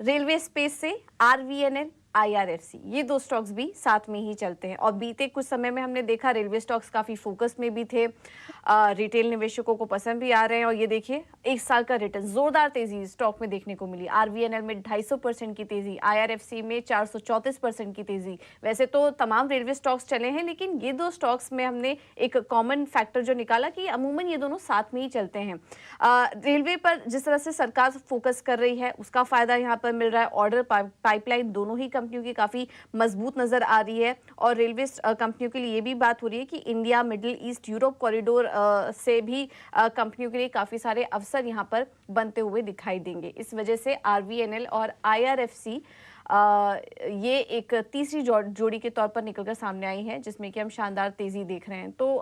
Railway space से RVNL, IRFC ये दो स्टॉक्स भी साथ में ही चलते हैं और बीते कुछ समय में हमने देखा रेलवे स्टॉक्स काफी फोकस में भी थे। रिटेल निवेशकों को पसंद भी आ रहे हैं और ये देखिए एक साल का रिटर्न जोरदार तेजी स्टॉक में देखने को मिली। आरवीएनएल में 250% की तेजी, आईआरएफसी में 434% की तेजी। वैसे तो तमाम रेलवे स्टॉक्स चले हैं लेकिन ये दो स्टॉक्स में हमने एक कॉमन फैक्टर जो निकाला कि अमूमन ये दोनों साथ में ही चलते हैं। रेलवे पर जिस तरह से सरकार फोकस कर रही है उसका फायदा यहाँ पर मिल रहा है। ऑर्डर पाइपलाइन दोनों ही कंपनियों की काफी मजबूत नजर आ रही है और रेलवे कंपनियों के लिए ये भी बात हो रही है कि India middle east Europe corridor से भी कंपनियों के लिए काफी सारे अवसर यहाँ पर बनते हुए दिखाई देंगे। इस वजह से आरवीएनएल और आईआरएफसी ये एक तीसरी जोड़ी के तौर पर निकलकर सामने आई है जिसमें कि हम शानदार तेजी देख रहे हैं। तो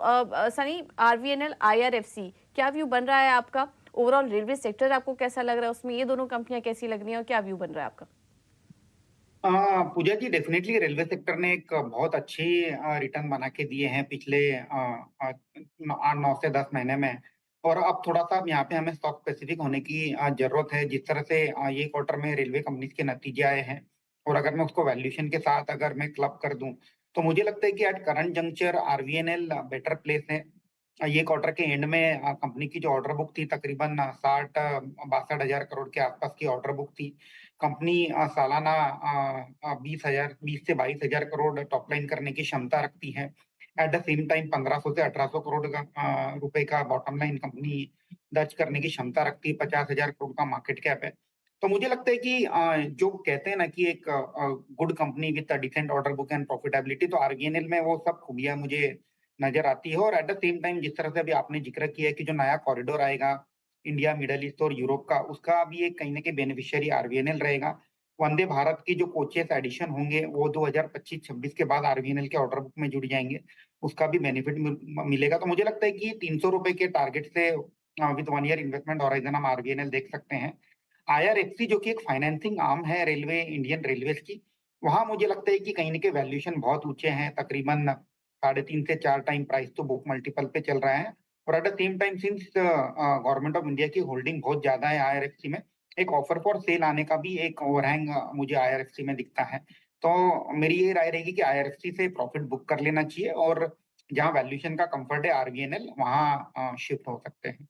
सनी, आरवीएनएल, आईआरएफसी क्या व्यू बन रहा है आपका? ओवरऑल रेलवे सेक्टर आपको कैसा लग रहा है, उसमें ये दोनों कंपनियां कैसी लग रही हैं और क्या व्यू बन रहा है आपका? पूजा जी, डेफिनेटली रेलवे सेक्टर ने एक बहुत अच्छी रिटर्न बना के दिए हैं पिछले 8 9 से 10 महीने में। और अब थोड़ा सा यहाँ पे हमें स्टॉक स्पेसिफिक होने की जरूरत है। जिस तरह से ये क्वार्टर में रेलवे कंपनीज के नतीजे आए हैं और अगर मैं उसको वैल्यूएशन के साथ अगर मैं क्लब कर दूं तो मुझे लगता है कि at current juncture RVNL better place है। ये क्वार्टर के एंड में कंपनी की जो ऑर्डर बुक थी तकरीबन 60 62 हजार करोड़ के आसपास की ऑर्डर बुक थी। कंपनी सालाना 20 से 22 हजार करोड़ टॉप लाइन करने की क्षमता रखती है। एट द सेम टाइम 1500 से 1800 करोड़ का रुपए का बॉटम लाइन कंपनी दर्ज करने की क्षमता रखती है। 50 हजार करोड़ का मार्केट कैप है। तो मुझे लगता है कि जो कहते हैं ना कि एक good company with decent order book and profitability, तो आरवीएनएल में वो सब खूबियां मुझे नजर आती है। और एट द सेम टाइम जिस तरह से अभी आपने जिक्र किया है कि जो नया कॉरिडोर आएगा इंडिया मिडल ईस्ट और यूरोप का, उसका भी एक कहीं ना कहीं बेनिफिशियरी आरवीएनएल रहेगा। वंदे भारत की जो कोचेस एडिशन होंगे वो 2025-26 के बाद आरवीएनएल के ऑर्डर बुक में जुड़ जाएंगे। उसका भी बेनिफिट मिलेगा। तो मुझे लगता है कि 300 रुपए के टारगेट से विद 1 ईयर इन्वेस्टमेंट हॉराइजन हम आरवीएनएल देख सकते हैं। आईआरएफसी जो कि एक फाइनेंसिंग आर्म है रेलवे इंडियन रेलवेज की, वहां मुझे लगता है कि कहीं ना कहीं वैल्यूएशन बहुत ऊंचे हैं। तकरीबन 3.5 से 4 टाइम प्राइस तो बुक मल्टीपल पे चल रहा है। और at the same time since government of India की होल्डिंग बहुत ज्यादा है आईआरएफसी में, एक ऑफर फॉर सेल आने का भी एक ओवरहैंग मुझे आईआरएफसी में दिखता है। तो मेरी ये राय रहेगी कि आईआरएफसी से प्रॉफिट बुक कर लेना चाहिए और जहां वैल्यूएशन का कंफर्ट है आरवीएनएल वहां शिफ्ट हो सकते हैं।